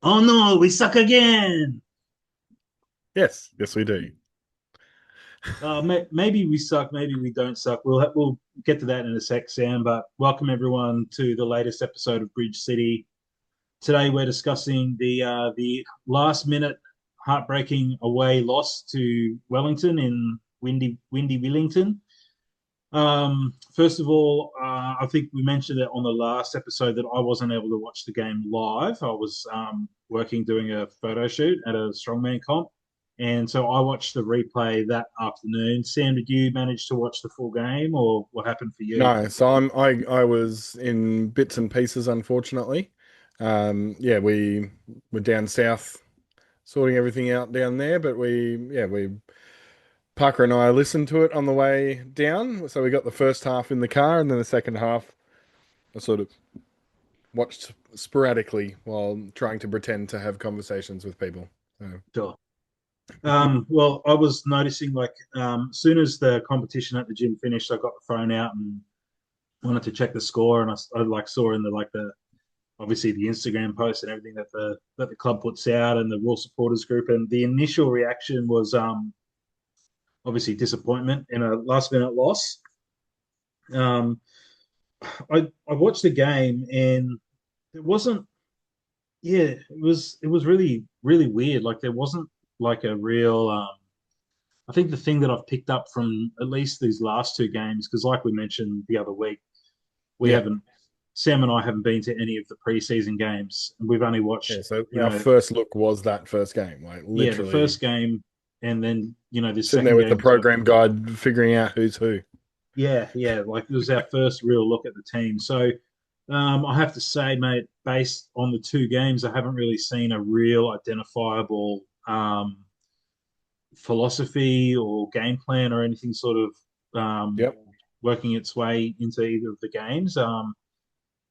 Oh no, we suck again. Yes, we do. Maybe we suck, maybe we don't suck. We'll get to that in a sec, Sam. But welcome everyone to the latest episode of Bridge City. Today we're discussing the last minute heartbreaking away loss to Wellington in windy Wellington. First of all, I think we mentioned it on the last episode that I wasn't able to watch the game live. I was working doing a photo shoot at a strongman comp, and so I watched the replay that afternoon. Sam, did you manage to watch the full game, or what happened for you? No, so I was in bits and pieces, unfortunately. Yeah, we were down south sorting everything out down there, but we Parker and I listened to it on the way down. So we got the first half in the car, and then the second half I sort of watched sporadically while trying to pretend to have conversations with people. So, Sure. Well, I was noticing as soon as the competition at the gym finished, I got the phone out and wanted to check the score, and I like saw in the obviously the Instagram post and everything that the club puts out and the Raw supporters group, and the initial reaction was obviously disappointment in a last minute loss. Um, I watched the game and it wasn't it was really weird. Like there wasn't like a real I think the thing that I've picked up from at least these last two games, because like we mentioned the other week, we yeah, haven't Sam and I haven't been to any of the preseason games, and we've only yeah. watched, So our first look was that first game, like the literally first game, and then this sitting there second with the game. So program guide, figuring out who's who. yeah, like it was our first real look at the team. So I have to say, mate, based on the two games, I haven't really seen a real identifiable philosophy or game plan or anything sort of Yep. working its way into either of the games.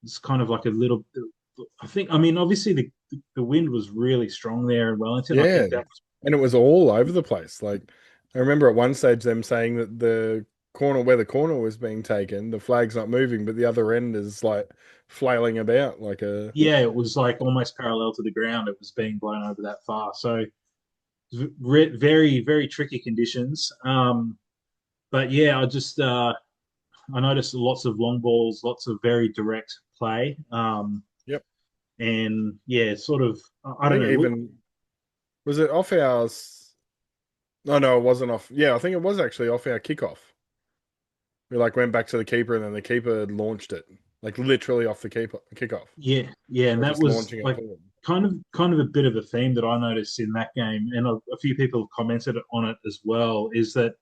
It's kind of like a little. I think. I mean, obviously the wind was really strong there in Wellington. I Yeah. think that And it was all over the place. Like I remember at one stage them saying that the corner where the corner was being taken, the flag's not moving, but the other end is like flailing about like a yeah, it was like almost parallel to the ground. It was being blown over that far. So very very tricky conditions. But yeah, I noticed lots of long balls, lots of very direct play. Yep. And yeah, sort of I I don't think know. even was it off our no, no, it wasn't off. Yeah, I think it was actually off our kickoff. We like went back to the keeper and then the keeper launched it. Like literally off the keeper kickoff. Yeah, and Or that just was launching it like forward. kind of a bit of a theme that I noticed in that game, and a few people have commented on it as well. Is that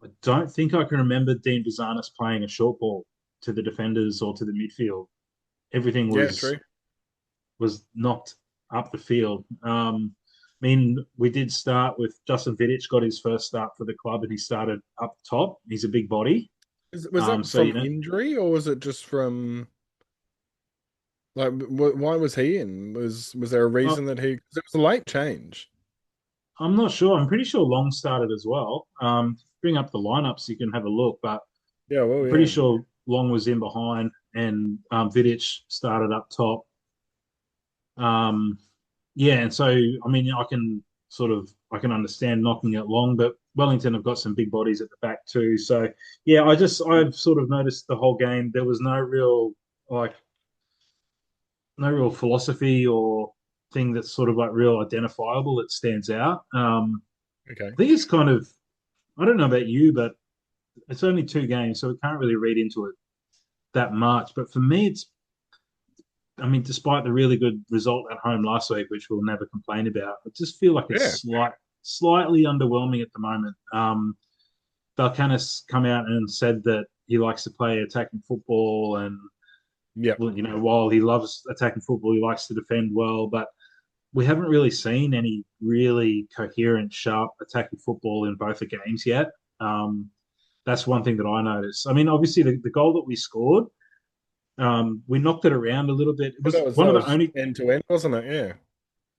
I don't think I can remember Dean Bizanis playing a short ball to the defenders or to the midfield. Everything Yeah, was true. was knocked up the field. I mean, we did start with Justin Vidic got his first start for the club, and he started up top. He's a big body, Was that so from injury or was it just from like why was he in? Was there a uh, reason that he? 'Cause it was a late change. I'm not sure. I'm pretty sure Long started as well. Bring up the lineup so you can have a look, but Yeah, well, I'm pretty yeah. sure Long was in behind and Vidic started up top. Um, yeah, and so I mean, I can understand knocking it long, but Wellington have got some big bodies at the back too. So yeah, I've sort of noticed the whole game there was like no real philosophy or thing that's sort of like real identifiable that stands out. Okay. I think it's kind of I don't know about you, but it's only two games, so we can't really read into it that much. But for me, I mean, despite the really good result at home last week, which we'll never complain about, I just feel like Yeah. it's slightly underwhelming at the moment. Valkanis come out and said that he likes to play attacking football, and Yep. well, while he loves attacking football, he likes to defend well. But we haven't really seen any really coherent, sharp attacking football in both the games yet. Um, that's one thing that I noticed. I mean, obviously the goal that we scored, we knocked it around a little bit. It But was one that of the was only. end to end, wasn't it? Yeah.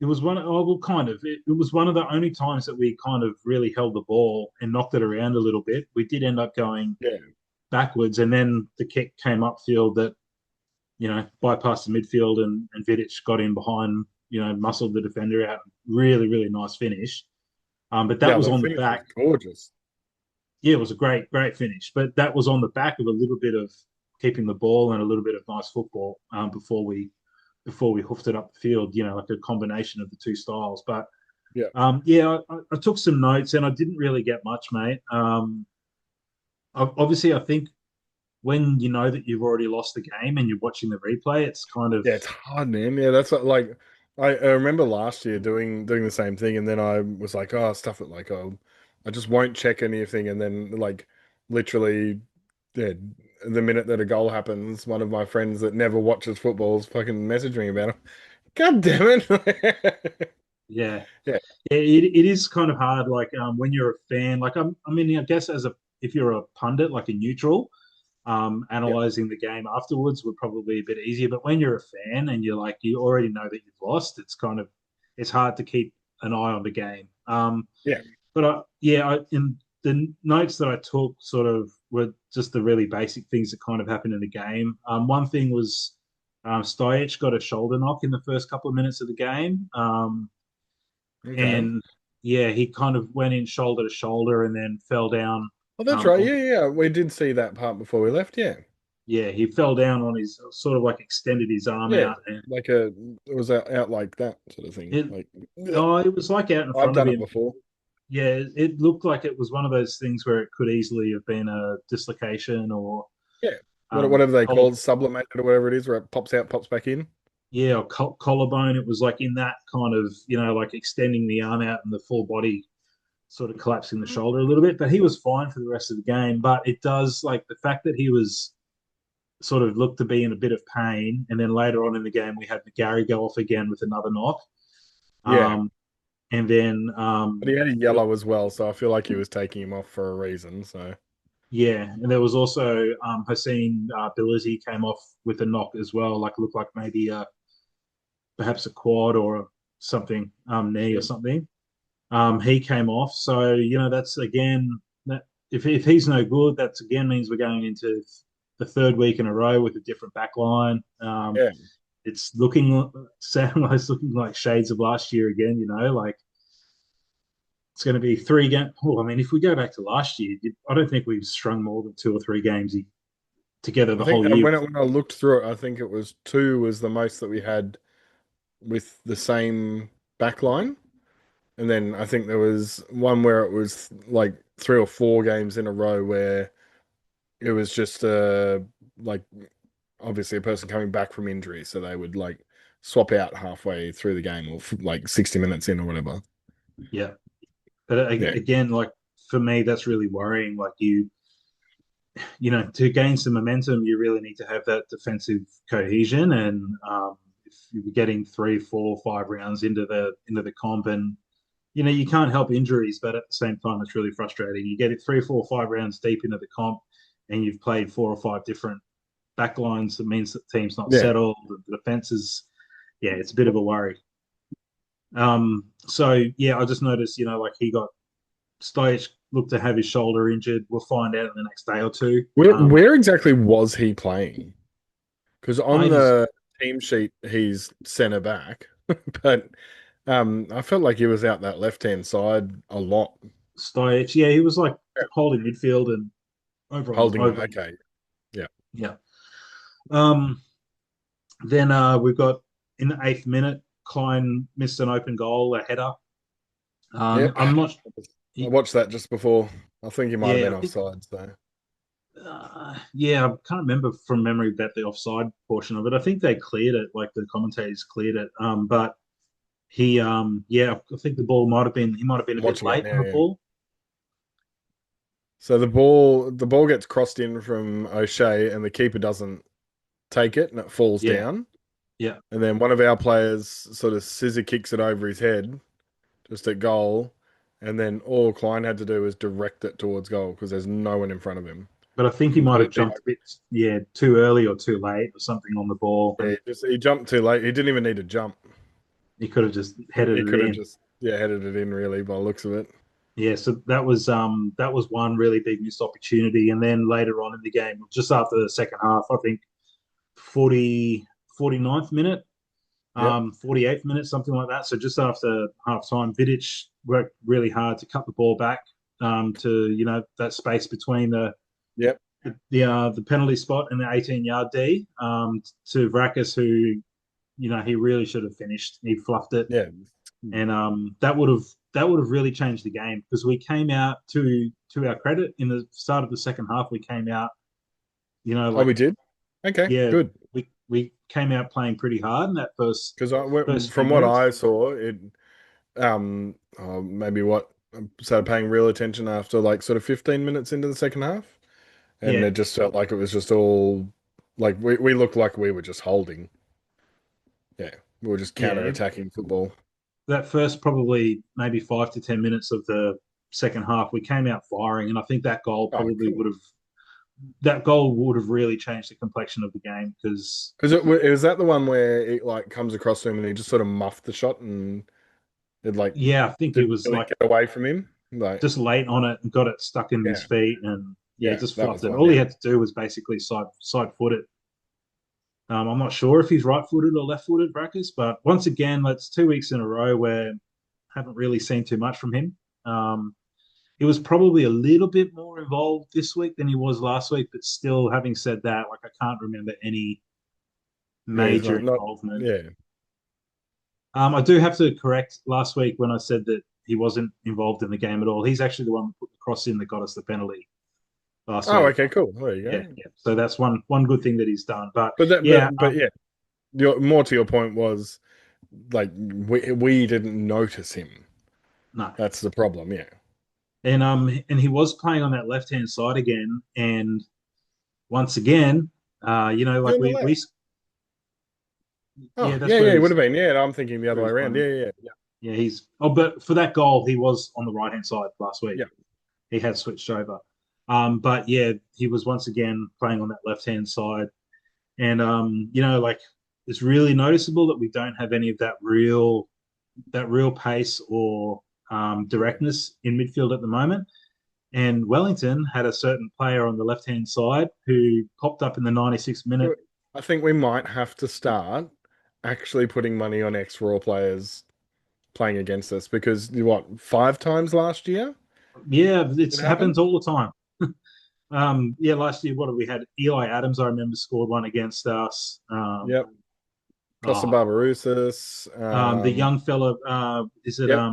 It was one. Oh, well, kind of. It was one of the only times that we kind of really held the ball and knocked it around a little bit. We did end up going Yeah. backwards, and then the kick came upfield that bypassed the midfield, and Vidic got in behind. muscled the defender out. Really, really nice finish. But that Yeah, was the on the finish was back. gorgeous. Yeah, it was a great, great finish. But that was on the back of a little bit of keeping the ball and a little bit of nice football before we hoofed it up the field. Like a combination of the two styles. But Yeah. yeah, I took some notes and I didn't really get much, mate. Obviously, I think when you know that you've already lost the game and you're watching the replay, it's kind of Yeah, it's hard, man. Yeah, that's what like I remember last year doing the same thing, and then I was like, oh, stuff it like I just won't check anything, and then like literally, yeah, the minute that a goal happens, one of my friends that never watches football is fucking messaging me about it. God damn it! yeah. Yeah, It is kind of hard, like when you're a fan. Like I mean, I guess if you're a pundit, like a neutral, yeah, analyzing the game afterwards would probably be a bit easier. But when you're a fan and you already know that you've lost, it's hard to keep an eye on the game. yeah. But in the notes that I took, sort of were just the really basic things that kind of happened in the game. One thing was Stojic got a shoulder knock in the first couple of minutes of the game. Okay. And yeah, he kind of went in shoulder to shoulder and then fell down. Oh, that's right. On Yeah, yeah. We did see that part before we left. Yeah, Yeah, he fell down on his sort of like extended his arm yeah. out, and Like it was out like that sort of thing. it Like it was like out in I've front of done it him. before. Yeah, it looked like it was one of those things where it could easily have been a dislocation or Yeah. um, Whatever they collar, call it, sublimated or whatever it is, where it pops out, pops back in. yeah, or collarbone. It was like in that kind of like extending the arm out and the full body sort of collapsing the shoulder a little bit. But he was fine for the rest of the game. But it does, like, the fact that he was sort of looked to be in a bit of pain, and then later on in the game we had McGarry go off again with another knock. Yeah. Um, and then But he had a yellow as well, so I feel like he was taking him off for a reason. So yeah, and there was also Hossein Ability came off with a knock as well, like looked like maybe perhaps a quad or something, knee or yeah, something. He came off, so that's again that if he's no good, that's again means we're going into the third week in a row with a different back line. yeah. It's it's looking like shades of last year again. Like it's going to be three games. Oh, I mean, if we go back to last year, I don't think we've strung more than two or three games together I the think whole year. when I looked through it, I think it was two was the most that we had with the same back line. And then I think there was one where it was like 3 or 4 games in a row where it was just like obviously a person coming back from injury, so they would like swap out halfway through the game or like 60 minutes in or whatever. Yeah, but Yeah, again, like for me, that's really worrying. Like to gain some momentum, you really need to have that defensive cohesion. And if you're getting 3, 4, 5 rounds into the comp, and you can't help injuries, but at the same time, it's really frustrating. You get it 3, 4, 5 rounds deep into the comp, and you've played 4 or 5 different backlines. That means that the team's not yeah. settled. The defense is, yeah, it's a bit of a worry. So yeah, I just noticed, like he got Stojic looked to have his shoulder injured. We'll find out in the next day or two. Where exactly was he playing? Because I on was the team sheet he's centre back, but I felt like he was out that left hand side a lot. Stojic. Yeah, he was like holding midfield and Holding it. over. Okay. Yeah. Yeah. Um, then we've got in the 8th minute, Klein missed an open goal, a header. Yep. I'm not. I watched that just before. I think he might have Yeah, been I think. offside. So Yeah, I can't remember from memory about the offside portion of it. I think they cleared it, like the commentators cleared it. But yeah, I think he might have been a I'm bit watching it late on now. the Yeah. ball. So the ball gets crossed in from O'Shea, and the keeper doesn't take it, and it falls Yeah, down. yeah. And then one of our players sort of scissor kicks it over his head, just at goal. And then all Klein had to do was direct it towards goal because there's no one in front of him. But I think he might have Completely. jumped a bit, yeah, too early or too late or something on the ball, Yeah, and he jumped too late. He didn't even need to jump. he could have just headed He it could have in. just headed it in really by the looks of it. Yeah, so that was one really big missed opportunity. And then later on in the game, just after the second half, I think 40, 49th minute, Yep. 48th minute, something like that. So just after half time, Vidic worked really hard to cut the ball back to that space between Yep. the penalty spot and the 18-yard D to Vrakas, who he really should have finished. He fluffed it, Yeah. and that would have really changed the game because we came out to our credit in the start of the second half. We came out, Oh, like we did. Okay. yeah, Good. we came out playing pretty hard in that first Because few from what minutes. I saw, maybe what I started paying real attention after like sort of 15 minutes into the second half, and Yeah, it just felt like it was just all like we looked like we were just holding. Yeah, we were just yeah. counter-attacking football. That first probably maybe 5 to 10 minutes of the second half, we came out firing, and I think Oh, cool. that goal would have really changed the complexion of the game because Because it was that the one where it like comes across to him and he just sort of muffed the shot and it like yeah, I think it didn't was really like get away from him. Like, just late on it and got it stuck in his yeah, feet, and yeah, yeah, just that fluffed was it. one. All he Yeah. had to do was basically side foot it. I'm not sure if he's right footed or left footed, Brackers, but once again, that's 2 weeks in a row where I haven't really seen too much from him. Um, he was probably a little bit more involved this week than he was last week, but still, having said that, like I can't remember any Yeah, he's major not. involvement. Yeah. I do have to correct last week when I said that he wasn't involved in the game at all. He's actually the one that put the cross in that got us the penalty last Oh, week. okay, cool. There you Yeah, go. yeah. So that's one good thing that he's done. But But that, yeah, but yeah, more to your point was like we didn't notice him. no. That's the problem. Yeah. And he was playing on that left hand side again, and once again, like On the left. yeah, Oh, that's yeah, where yeah, it would he's have been. Yeah, I'm thinking the other where way he's around. playing. Yeah, yeah, yeah, Yeah, but for that goal, he was on the right hand side last week. yeah. He had switched over. But yeah, he was once again playing on that left hand side. And like it's really noticeable that we don't have any of that real pace or directness in midfield at the moment. And Wellington had a certain player on the left hand side who popped up in the 96th minute. I think we might have to start actually putting money on ex-Raw players playing against us because what, 5 times last year Yeah, it it happens happened? all the time. Yeah, last year, what have we had? Eli Adams, I remember, scored one against us. Yep. Costa Oh, Barbarouses. the young fella, is it Yep.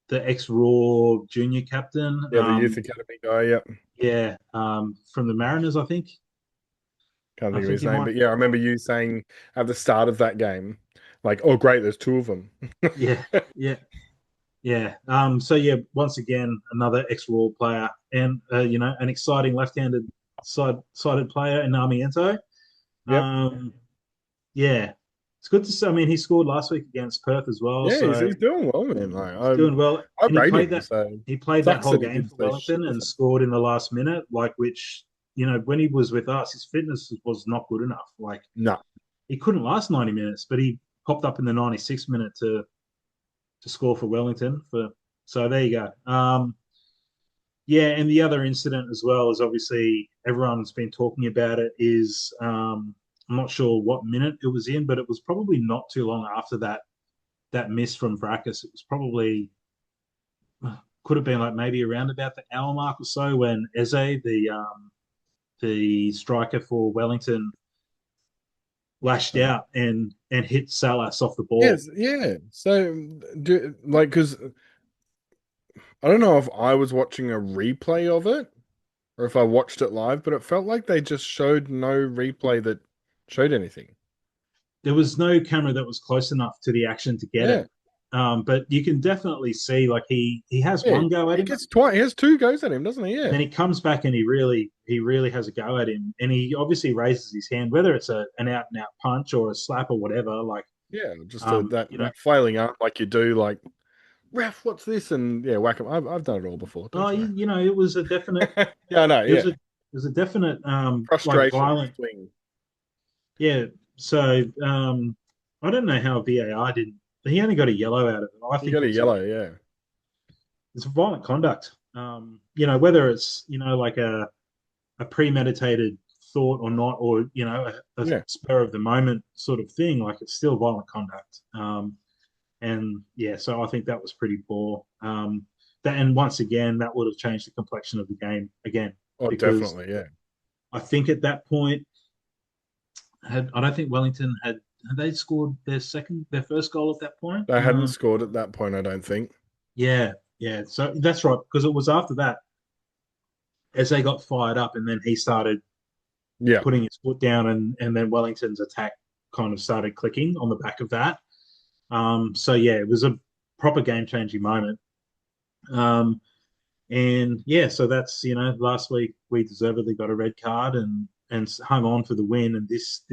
the ex-Raw junior captain? Yeah, the youth academy guy. Yep. Yeah, from the Mariners, I think. Can't I think of think his he name, might. but yeah, I remember you saying at the start of that game, like, "Oh, great, there's two of them." Yeah, yeah, yeah. So yeah, once again, another ex-Raw player, and an exciting left-handed sided player in Armiento. Yep. Um, yeah, it's good to see. I mean, he scored last week against Perth as well, Yeah, so he's doing well, man. Like, he's doing well. I And he rate played him, that so he played that sucks whole that he game did for say shit Wellington with and him. scored in the last minute, like which when he was with us, his fitness was not good enough. Like No. he couldn't last 90 minutes, but he popped up in the 96th minute to score for Wellington. So there you go. Yeah, and the other incident as well is obviously everyone's been talking about it. Is I'm not sure what minute it was in, but it was probably not too long after that miss from Vracus. It was probably could have been like maybe around about the hour mark or so when Eze, the striker for Wellington, lashed Oh. out and hit Salas off the ball. Yes, yeah. So, because I don't know if I was watching a replay of it or if I watched it live, but it felt like they just showed no replay that showed anything. There was no camera that was close enough to the action to get it. Yeah, But you can definitely see like he has yeah. one go at He him, gets twice. He has two goes at him, doesn't he? and Yeah, then he comes back and he really has a go at him, and he obviously raises his hand, whether it's an out and out punch or a slap or whatever. Like, yeah. Just um, that you know, that flailing up like you do, like ref, what's this? And yeah, whack him. I've done it all before. oh, Don't you it was a definite, worry. Yeah, I know. it was Yeah, a, it was a definite, like frustration violent, swing. yeah. So, I don't know how VAR didn't. He only got a yellow out of it. I You think got it a was yellow. Yeah, violent conduct. Whether it's like a premeditated thought or not, or a Yeah. spur of the moment sort of thing. Like it's still violent conduct. And yeah, so I think that was pretty poor. And once again, that would have changed the complexion of the game again, Oh, because definitely. Yeah. I think at that point, I don't think Wellington had they scored their first goal at that point. They hadn't scored at that point, I don't think. Yeah, yeah. So that's right, because it was after that as they got fired up, and then he started Yeah. putting his foot down, and then Wellington's attack kind of started clicking on the back of that. So yeah, it was a proper game changing moment. Um, and yeah, so that's last week we deservedly got a red card and hung on for the win, and this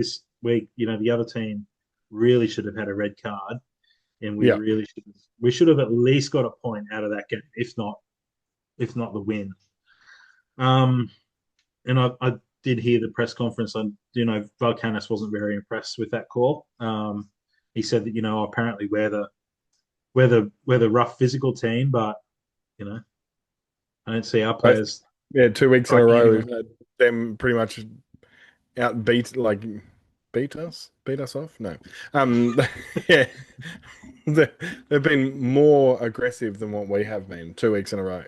week the other team really should have had a red card, and Yeah. we should have at least got a point out of that game, if not the win. Um, and I did hear the press conference. And Valkanis wasn't very impressed with that call. He said that apparently we're the rough physical team, but you know I don't see our Both, players yeah, 2 weeks in a striking row we've anyone. had them pretty much outbeat, like beat us off. No, yeah, they, they've been more aggressive than what we have been 2 weeks in a row.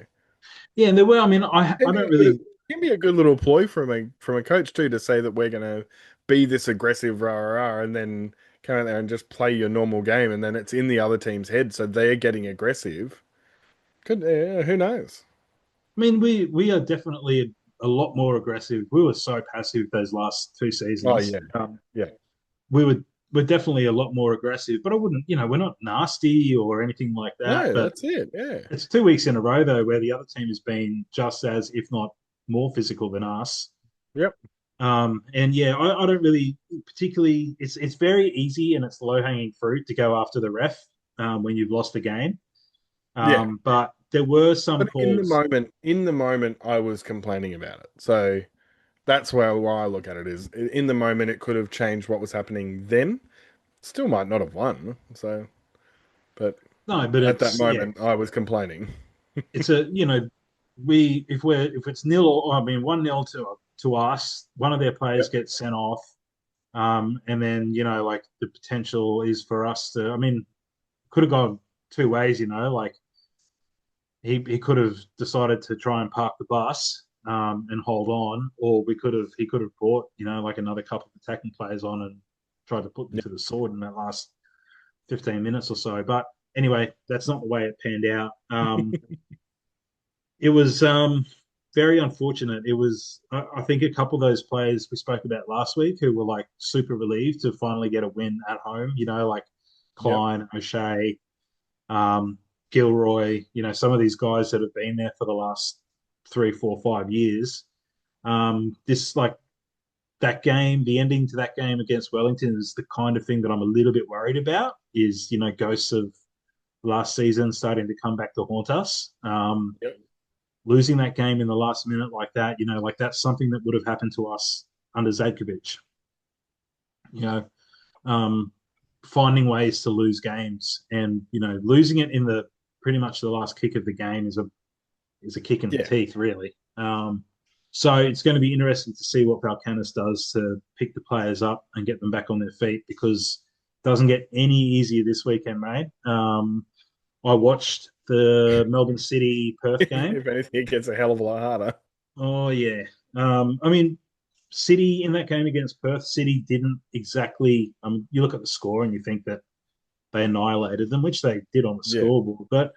Yeah, and there were. I mean, I don't really. Can be a good little ploy from a coach too to say that we're going to be this aggressive rah rah, rah, and then come out there and just play your normal game, and then it's in the other team's head, so they're getting aggressive. Could who knows? I mean, we are definitely a lot more aggressive. We were so passive those last two Oh seasons. yeah, yeah. We're definitely a lot more aggressive, but I wouldn't. We're not nasty or anything like that. No, But that's it. Yeah. it's 2 weeks in a row though where the other team has been just as, if not more, physical than us. Yep. And yeah, I don't really particularly. It's very easy and it's low hanging fruit to go after the ref when you've lost the game. Yeah. But there were some But calls. in the moment, I was complaining about it. So that's why I look at it is in the moment, it could have changed what was happening then. Still might not have won. So, but No, but at that it's yeah, moment, I was complaining. it's a we if it's nil, or I mean 1-0 to us, one of their players Yep. gets sent off, and then like the potential is for us to. I mean, could have gone two ways. Like he could have decided to try and park the bus and hold on, or he could have brought like another couple of attacking players on and tried to put them Yep. to the sword in that last 15 minutes or so. But anyway, that's not the way it panned out. It was very unfortunate. It was, I think, a couple of those players we spoke about last week who were like super relieved to finally get a win at home. Like Yep. Klein, O'Shea, um, Gilroy. Some of these guys that have been there for the last 3, 4, 5 years. This like that game, the ending to that game against Wellington is the kind of thing that I'm a little bit worried about. Is ghosts of last season starting to come back to haunt us. Yep. Losing that game in the last minute like that, like that's something that would have happened to us under Zadkovic. You know, um, Finding ways to lose games, and losing it in the pretty much the last kick of the game is a kick in the Yeah. teeth, really. So it's going to be interesting to see what Valkanis does to pick the players up and get them back on their feet, because it doesn't get any easier this weekend, mate. I watched the Melbourne City Perth game. If anything, it gets a hell of a lot harder. Oh yeah. I mean, City in that game against Perth, City didn't exactly. You look at the score and you think that they annihilated them, which they did on the Yeah. scoreboard, but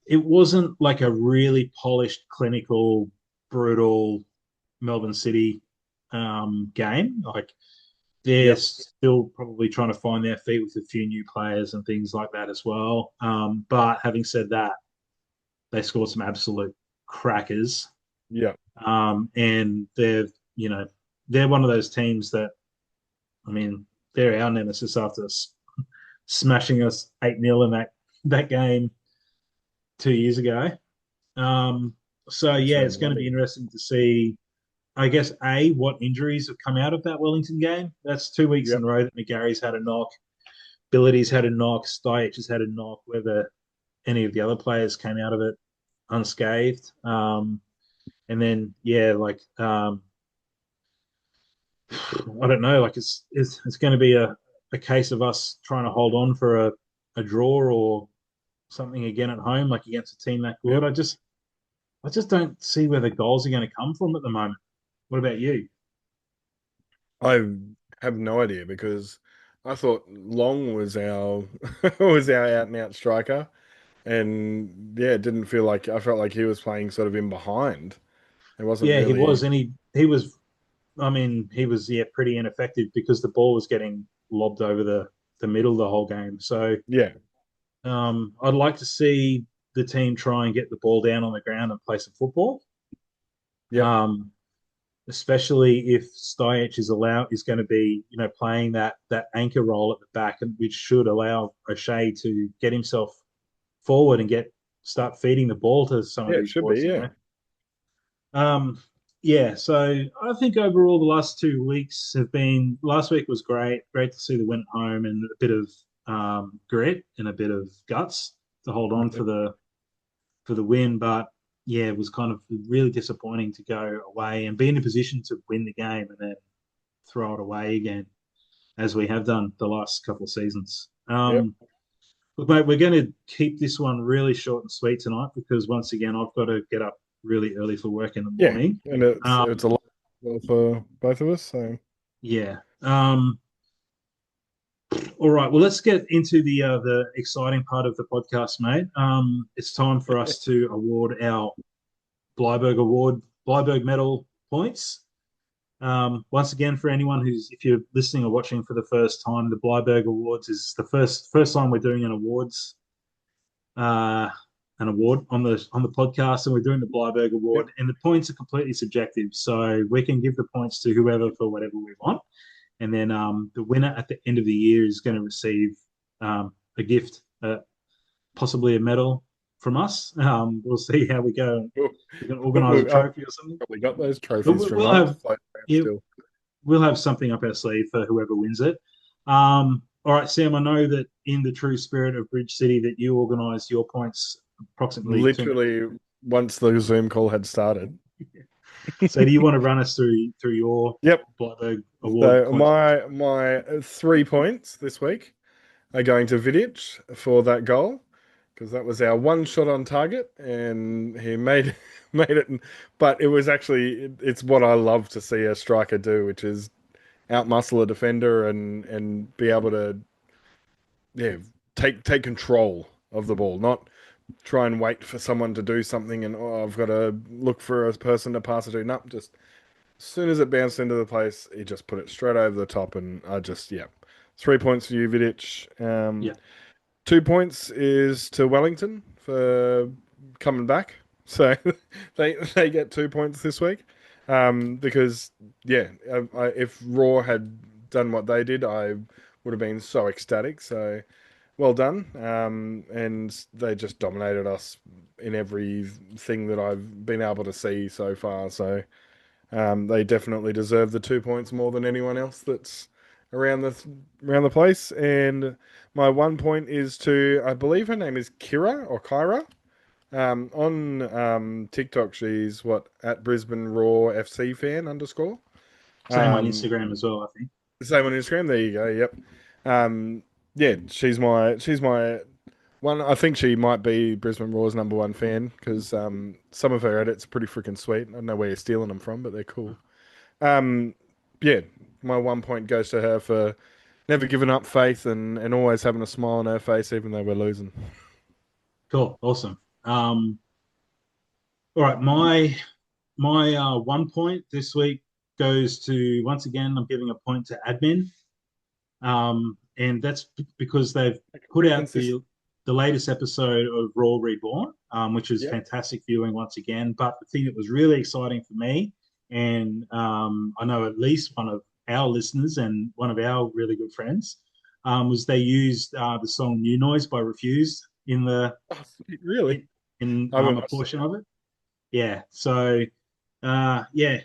it wasn't like a really polished, clinical, brutal Melbourne City game. Like they're Yep. still probably trying to find their feet with a few new players and things like that as well. But having said that, they scored some absolute crackers. Yep. And they're one of those teams that, I mean, they're our nemesis after smashing us 8-0 in that game 2 years ago. So That's yeah, right, it's going to be bloody. interesting to see. I guess what injuries have come out of that Wellington game. That's 2 weeks in Yep. a row that McGarry's had a knock, Billity's had a knock, Stych has had a knock. Whether any of the other players came out of it unscathed. And then yeah, like I don't know. Like it's going to be a case of us trying to hold on for a draw or something again at home, like against a team that good. Yep. I just don't see where the goals are going to come from at the moment. What about you? I have no idea because I thought Long was our was our out and out striker, and yeah, it didn't feel like I felt like he was playing sort of in behind. It wasn't Yeah, he really, was, and he was. I mean, he was pretty ineffective because the ball was getting lobbed over the middle the whole game. So yeah, I'd like to see the team try and get the ball down on the ground and play some football. yep, Um, Especially if Stuyach is going to be playing that anchor role at the back, and which should allow O'Shea to get himself forward and start feeding the ball to some of yeah, it these should be, boys. yeah, Um, yeah. So I think overall the last 2 weeks have been. Last week was great to see the win at home and a bit of grit and a bit of guts to hold on yep, for the win, but yeah, it was kind of really disappointing to go away and be in a position to win the game and then throw it away again, as we have done the last couple of seasons. yep, Look, mate, we're going to keep this one really short and sweet tonight because once again, I've got to get up really early for work in the yeah, morning. and it's Um, a lot for both of us. So yeah. All right. Well, let's get into the exciting part of the podcast, mate. It's time for us to award our Blyberg Medal points. Once again, for anyone if you're listening or watching for the first time, the Blyberg Awards is the first time we're doing uh, an award on the podcast, and we're doing the Blyberg yep, Award, and the points are completely subjective, so we can give the points to whoever for whatever we want, and then the winner at the end of the year is going to receive a gift, possibly a medal from us. We'll see how we go. We can organise a I've trophy or something. probably got those But trophies from we'll us have floating around yeah, still. we'll have something up our sleeve for whoever wins it. All right, Sam. I know that in the true spirit of Bridge City, that you organised your points approximately 2 minutes Literally, once the Zoom call had started. ago. So, do you want to run us through your Yep. Blackberg Award So points? my 3 points this week are going to Vidic for that goal because that was our one shot on target and he made made it. But it was actually it's what I love to see a striker do, which is outmuscle a defender and be able to yeah take control of the ball, not try and wait for someone to do something and oh I've got to look for a person to pass it to. No, just as soon as it bounced into the place, he just put it straight over the top, and I just yeah, 3 points for you, Vidic. Yeah, 2 points is to Wellington for coming back, so they get 2 points this week. Because yeah, if Raw had done what they did, I would have been so ecstatic. So well done. And they just dominated us in everything that I've been able to see so far. So they definitely deserve the 2 points more than anyone else that's around the place. And my 1 point is to I believe her name is Kira or Kyra. On TikTok, she's what at Brisbane Roar FC fan underscore. same on Um, Instagram as well. I think. Same on Instagram. There you go. Yep. Yeah, she's my one. I think she might be Brisbane Roar's #1 fan because some of her edits are pretty freaking sweet. I don't know where you're stealing them from, but they're cool. Um, yeah, my 1 point goes to her for never giving up faith and always having a smile on her face, even though we're losing. Cool, awesome. All right, my 1 point this week goes to once again. I'm giving a point to admin. And that's because they've put Pretty out consistent. the latest episode of Raw Reborn, which is Yep. fantastic viewing once again. But the thing that was really exciting for me, and I know at least one of our listeners and one of our really good friends, was they used the song "New Noise" by Refused Oh, sweet. Really? in I haven't a watched it portion yet. of it. Yeah, so yeah,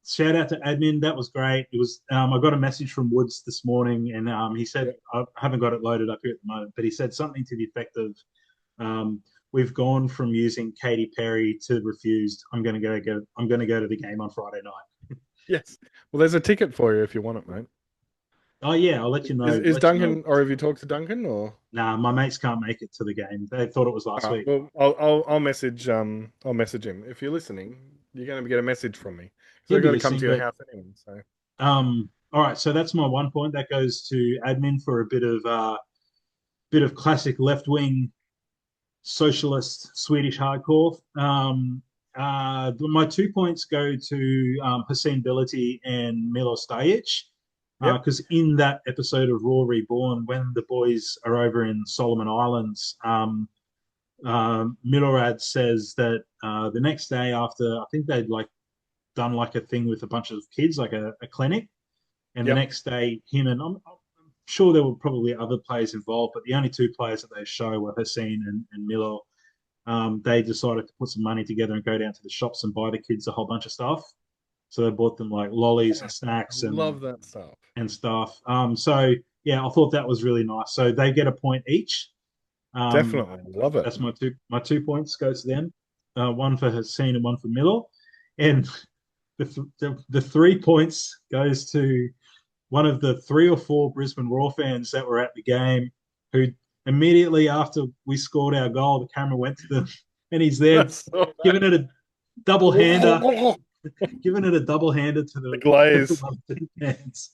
shout out to admin. That was great. It was. I got a message from Woods this morning, and he said Yep. I haven't got it loaded up here at the moment, but he said something to the effect of, "We've gone from using Katy Perry to Refused. I'm going to go. I'm going to go to the game on Friday night." Yes. Well, there's a ticket for you if you want it, mate. Oh yeah, I'll let you know. Is Let you know. Duncan, or have you talked to Duncan, or? Nah, my mates can't make it to the game. They thought it was last week. Well, I'll message him. If you're listening, you're going to get a message from me. So He'll I've be got to come listening, to your but house anyway. So all right. So that's my 1 point. That goes to admin for a bit of classic left wing socialist Swedish hardcore. My 2 points go to Hussein Bility and Milo Stajic. yep, Because in that episode of Raw Reborn, when the boys are over in Solomon Islands, Milorad says that the next day after, I think they'd like done like a thing with a bunch of kids, like a clinic, and the yep, next day, him and I'm sure there were probably other players involved, but the only two players that they show were Hussein and Milo. They decided to put some money together and go down to the shops and buy the kids a whole bunch of stuff. So they bought them like lollies and I snacks love that stuff. and stuff. So yeah, I thought that was really nice. So they get a point each. Um, Definitely love it. that's my 2 points goes to them. One for Hussein and one for Miller. And the 3 points goes to one of the three or four Brisbane Roar fans that were at the game who immediately after we scored our goal, the camera went to them and he's there That's so giving it a double hander, the giving it a double hander to the glaze, Wellington fans.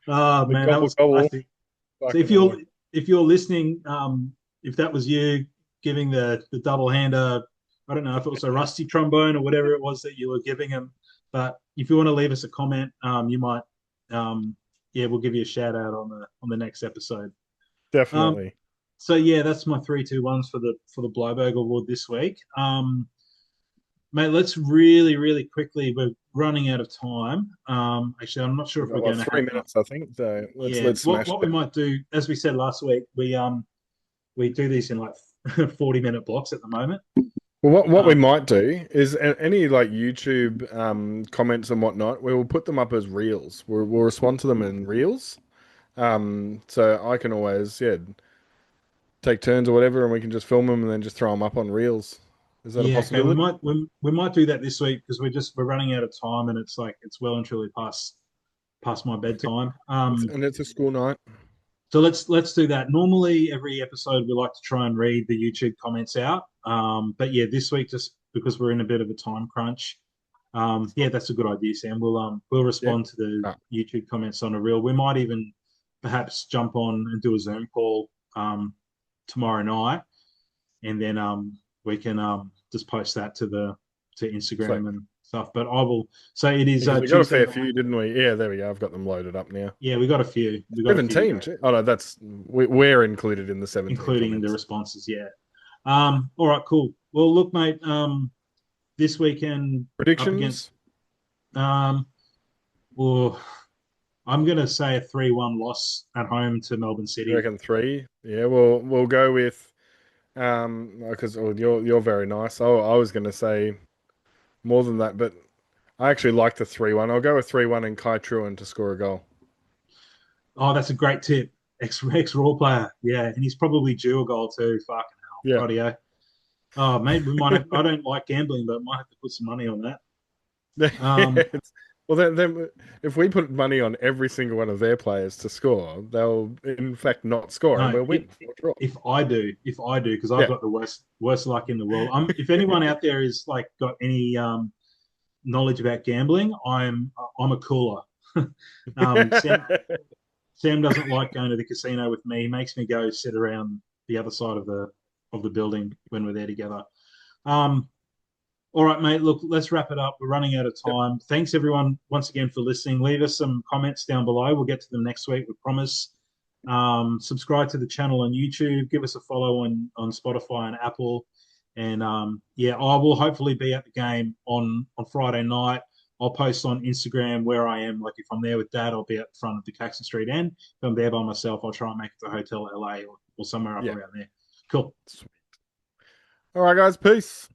Oh the man, that gobble was gobble. classic. So Fucking hell. if you're listening, if that was you giving the double hander, I don't know if it was a rusty trombone or whatever it was that you were giving him, but if you want to leave us a comment, you might, yeah, we'll give you a shout out on the next episode. Um, Definitely. so yeah, that's my 3, 2, 1s for the Blyberg Award this week. Mate, let's really quickly. We're running out of time. Actually, I'm not sure We've if got we're like going to have three enough. minutes, I think. So Yeah, let's what smash what we that. might do, as we said last week, we do these in like 40-minute blocks at the moment. Well, what we Um, might do is any like YouTube comments and whatnot, we will put them up as reels. We'll respond to them in reels. So I can always take turns or whatever, and we can just film them and then just throw them up on reels. Is that a yeah, okay, possibility? we might do that this week because we're running out of time and it's like it's well and truly past my bedtime. And it's a school night. So let's do that. Normally, every episode we like to try and read the YouTube comments out. But yeah, this week just because we're in a bit of a time crunch. Yeah, that's a good idea, Sam. We'll Yeah. respond to the Ah, YouTube comments on a reel. We might even perhaps jump on and do a Zoom call tomorrow night, and then we can just post that to sweet. Instagram and stuff. But I will say it is Because we got a Tuesday fair night. few, didn't we? Yeah, there we go. I've got them loaded up now. Yeah, we got a few. We got a few to 17. go, Oh no, we're included in the 17 including the comments. responses. Yeah. All right, cool. Well, look, mate. This weekend up Predictions? against well, I'm gonna say a 3-1 loss at home to Melbourne You City. reckon three? Yeah, we'll go with because you're very nice. I was going to say more than that, but I actually like the 3-1. I'll go with 3-1 and Kai Truan to score a goal. Oh, that's a great tip. Ex Raw player, yeah, and he's probably due a goal too. Fucking hell, Yeah. rightio. Oh, maybe we might have. I don't like gambling, but might have to put some money on that. Um, Well, then if we put money on every single one of their players to score, they'll in fact not score and no, we'll win or draw. if I do, because I've Yeah. got the worst luck in the world. If anyone out there is like got any knowledge about gambling, I'm a cooler. um, Sam Sam doesn't like going to the casino with me. He makes me go sit around the other side of the building when we're there together. Um, all right, mate. Look, let's wrap it up. We're running out of Yep. time. Thanks everyone once again for listening. Leave us some comments down below. We'll get to them next week. We promise. Subscribe to the channel on YouTube. Give us a follow on Spotify and Apple. And yeah, I will hopefully be at the game on Friday night. I'll post on Instagram where I am. Like if I'm there with Dad, I'll be at the front of the Caxton Street end. If I'm there by myself, I'll try and make it to Hotel LA or somewhere up Yeah. around there. Cool. All right, guys. Peace.